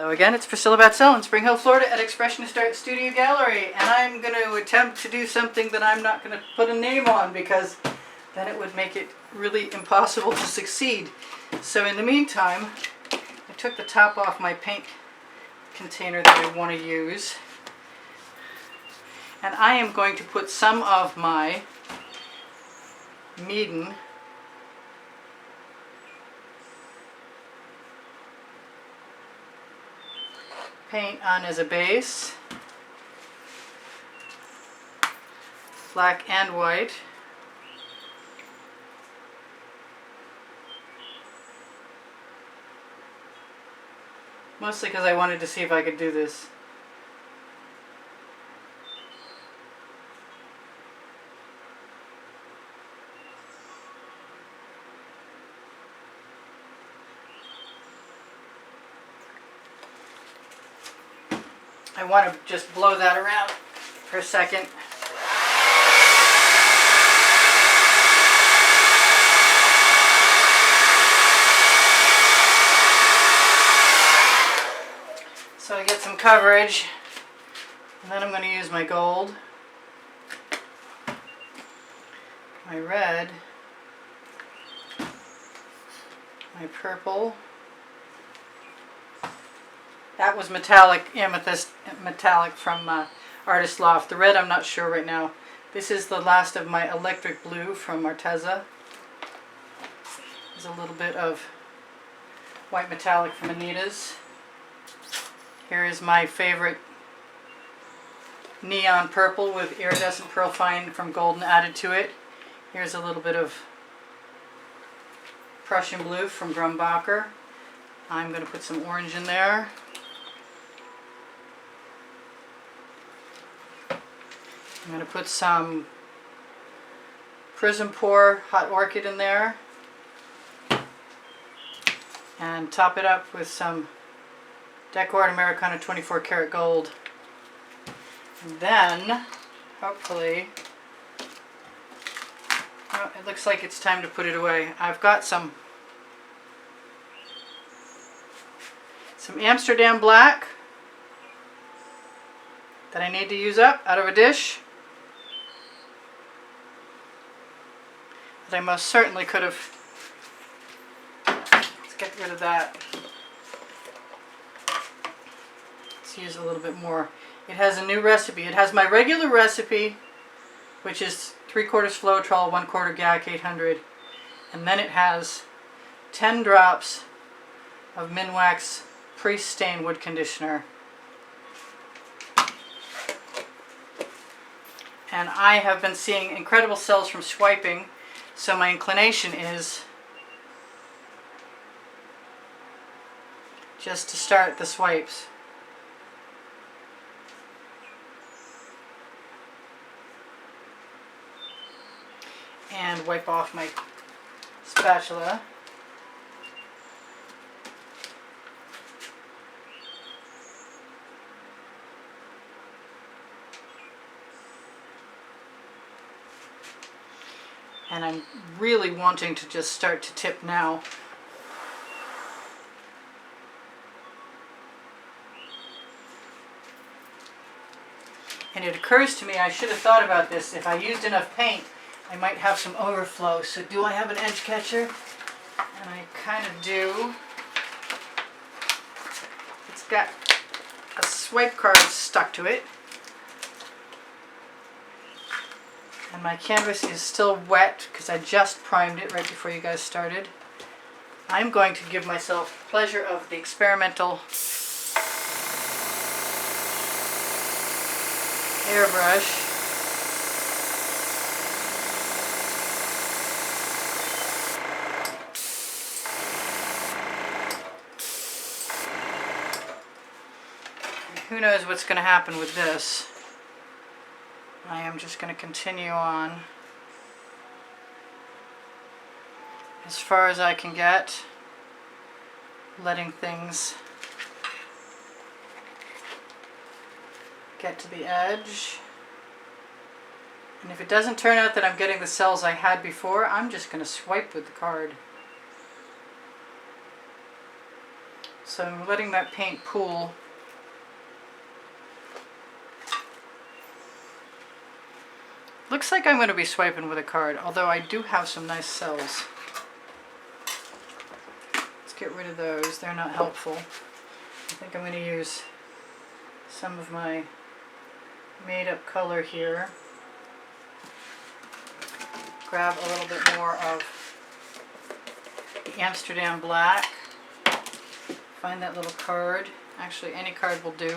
Hello again, it's Priscilla Batzell in Spring Hill, Florida at Expressionist Art Studio Gallery, and I'm going to attempt to do something that I'm not going to put a name on because then it would make it really impossible to succeed. So in the meantime, I took the top off my paint container that I want to use, and I am going to put some of my Meeden paint on as a base, black and white. Mostly because I wanted to see if I could do this. I want to just blow that around for a second. So I get some coverage, and then I'm going to use my gold, my red, my purple. That was metallic, amethyst metallic from Artist Loft. The red I'm not sure right now. This is the last of my electric blue from Arteza. There's a little bit of white metallic from Anita's. Here is my favorite neon purple with iridescent pearl fine from Golden added to it. Here's a little bit of Prussian blue from Grumbacher. I'm going to put some orange in there. I'm going to put some Prism Pour Hot Orchid in there and top it up with some Decor Americana 24 karat gold. And then, hopefully, oh, it looks like it's time to put it away. I've got some Amsterdam Black that I need to use up out of a dish. That I most certainly could have. Let's get rid of that. Let's use a little bit more. It has a new recipe. It has my regular recipe, which is 3/4 Floetrol, 1/4 GAC 800. And then it has 10 drops of Minwax Pre-Stain Wood Conditioner. And I have been seeing incredible cells from swiping, so my inclination is just to start the swipes. And wipe off my spatula. And I'm really wanting to just start to tip now. And it occurs to me I should have thought about this. If I used enough paint, I might have some overflow. So do I have an edge catcher? And I kind of do. It's got a swipe card stuck to it. And my canvas is still wet because I just primed it right before you guys started. I'm going to give myself the pleasure of the experimental airbrush. And who knows what's going to happen with this. I am just going to continue on as far as I can get, letting things get to the edge. And if it doesn't turn out that I'm getting the cells I had before, I'm just going to swipe with the card. So So I'm letting that paint pool. Looks like I'm going to be swiping with a card, although I do have some nice cells. Let's get rid of those. They're not helpful. I think I'm going to use some of my made-up color here. Grab a little bit more of the Amsterdam black. Find that little card. Actually, any card will do.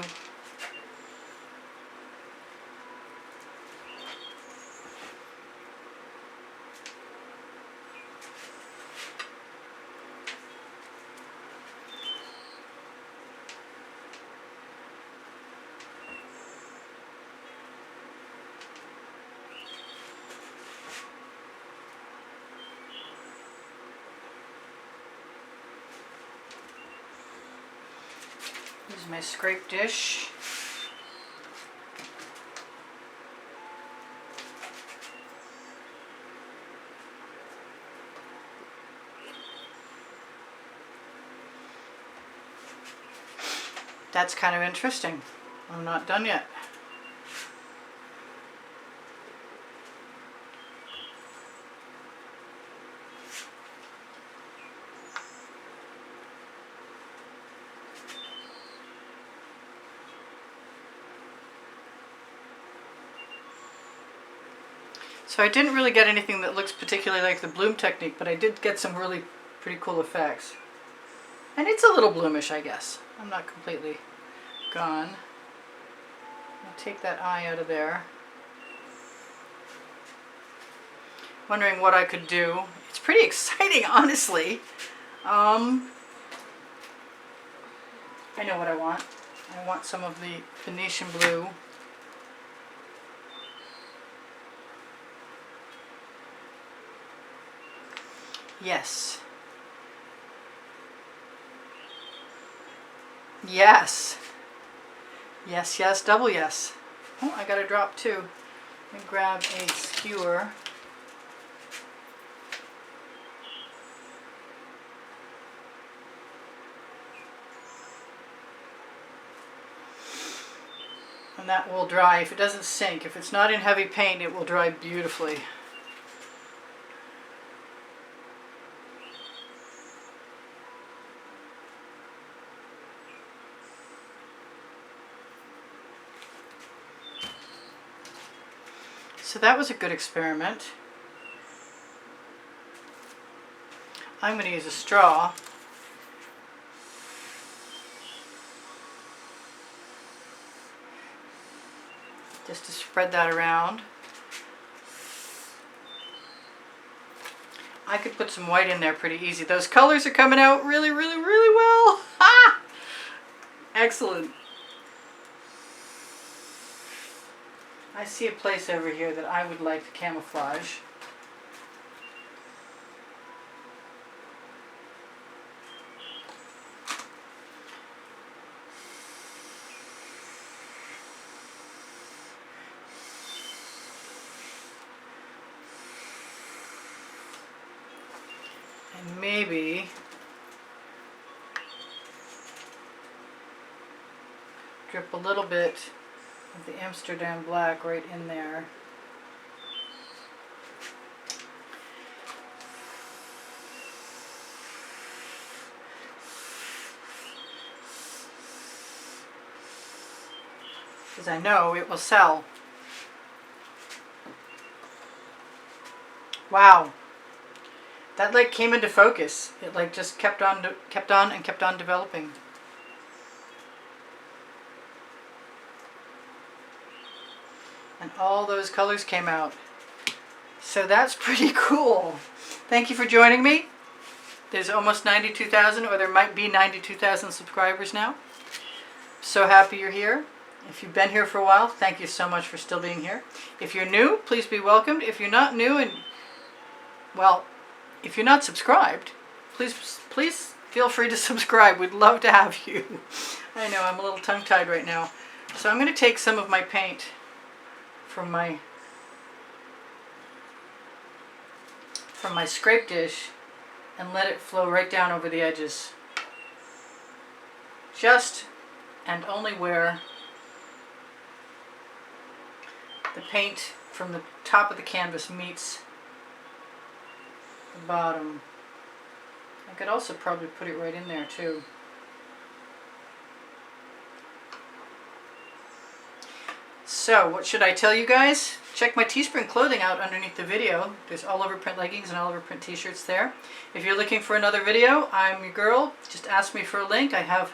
Use my scrape dish. That's kind of interesting. I'm not done yet. So I didn't really get anything that looks particularly like the bloom technique, but I did get some really pretty cool effects. And it's a little bloomish, I guess. I'm not completely gone. I'll take that eye out of there. Wondering what I could do. It's pretty exciting, honestly. I know what I want. I want some of the Venetian blue. Yes. Yes. Yes, yes, double yes. Oh, I got a drop too. Let me grab a skewer. And that will dry. If it doesn't sink, if it's not in heavy paint, it will dry beautifully. So that was a good experiment. I'm going to use a straw. Just to spread that around. I could put some white in there pretty easy. Those colors are coming out really, really, really well. Ha! Excellent. I see a place over here that I would like to camouflage. And maybe drip a little bit of the Amsterdam black right in there. Because I know it will sell. Wow. That like came into focus. It like just kept on developing. And all those colors came out. So that's pretty cool. Thank you for joining me. There's almost 92,000, or there might be 92,000 subscribers now. So happy you're here. If you've been here for a while, thank you so much for still being here. If you're new, please be welcomed. If you're not new and, well, if you're not subscribed, please feel free to subscribe. We'd love to have you. I know, I'm a little tongue-tied right now. So I'm going to take some of my paint from my scrape dish and let it flow right down over the edges. just and only where the paint from the top of the canvas meets the bottom. I could also probably put it right in there too. So what should I tell you guys? Check my Teespring clothing out underneath the video. There's all over print leggings and all over print t-shirts there. If you're looking for another video, I'm your girl. Just ask me for a link. I have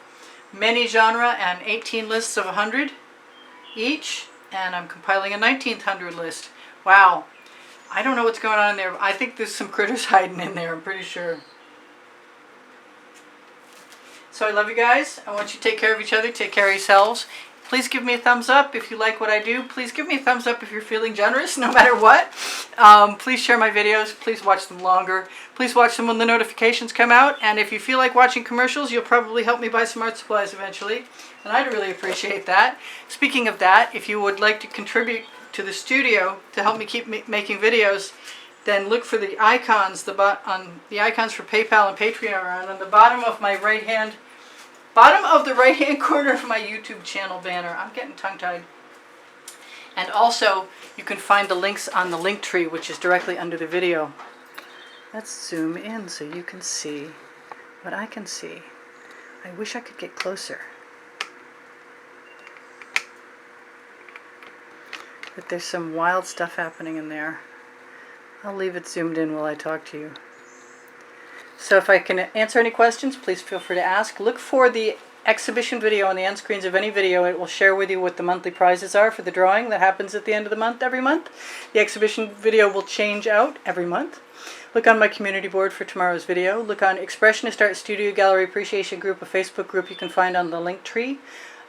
many genre and 18 lists of 100 each, and I'm compiling a 1900 list. Wow. I don't know what's going on in there. I think there's some critters hiding in there, I'm pretty sure. So I love you guys. I want you to take care of each other, take care of yourselves. Please give me a thumbs up if you like what I do. Please give me a thumbs up if you're feeling generous, no matter what. Please share my videos. Please watch them longer. Please watch them when the notifications come out. And if you feel like watching commercials, you'll probably help me buy some art supplies eventually. And I'd really appreciate that. Speaking of that, if you would like to contribute to the studio to help me keep making videos, then look for the icons, the icons for PayPal and Patreon on the bottom of my bottom of the right hand corner of my YouTube channel banner. I'm getting tongue-tied. And also you can find the links on the link tree, which is directly under the video. Let's zoom in so you can see what I can see. I wish I could get closer. But there's some wild stuff happening in there. I'll leave it zoomed in while I talk to you. So if I can answer any questions, please feel free to ask. Look for the exhibition video on the end screens of any video. It will share with you what the monthly prizes are for the drawing that happens at the end of the month every month. The exhibition video will change out every month. Look on my community board for tomorrow's video. Look on Expressionist Art Studio Gallery Appreciation Group, a Facebook group you can find on the link tree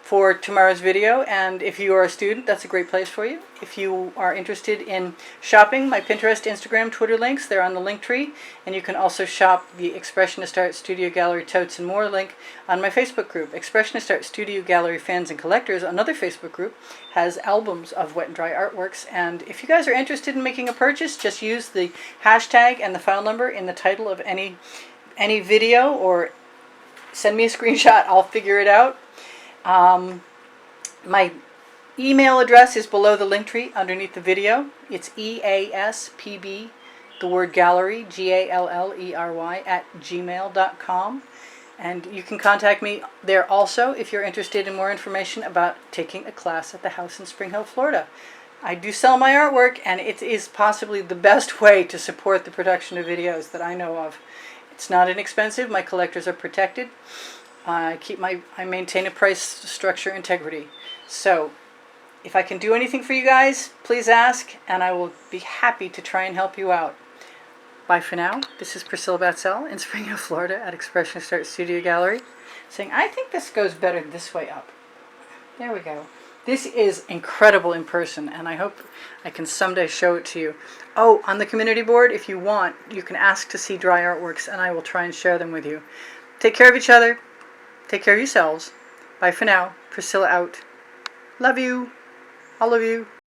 for tomorrow's video. And if you are a student, that's a great place for you. If you are interested in shopping, my Pinterest, Instagram, Twitter links, they're on the link tree. And you can also shop the Expressionist Art Studio Gallery Totes and More link on my Facebook group. Expressionist Art Studio Gallery Fans and Collectors, another Facebook group, has albums of wet and dry artworks. And if you guys are interested in making a purchase, just use the hashtag and the file number in the title of any video, or send me a screenshot. I'll figure it out. My email address is below the link tree underneath the video. It's easpb, the word gallery, gallery, @gmail.com. And you can contact me there also if you're interested in more information about taking a class at the house in Spring Hill, Florida. I do sell my artwork, and it is possibly the best way to support the production of videos that I know of. It's not inexpensive. My collectors are protected. I maintain a price structure integrity. So if I can do anything for you guys, please ask, and I will be happy to try and help you out. Bye for now. This is Priscilla Batzell in Spring Hill, Florida at Expressionist Art Studio Gallery, saying I think this goes better this way up. There we go. This is incredible in person, and I hope I can someday show it to you. Oh, on the community board, if you want, you can ask to see dry artworks, and I will try and share them with you. Take care of each other. Take care of yourselves. Bye for now. Priscilla out. Love you. All of you.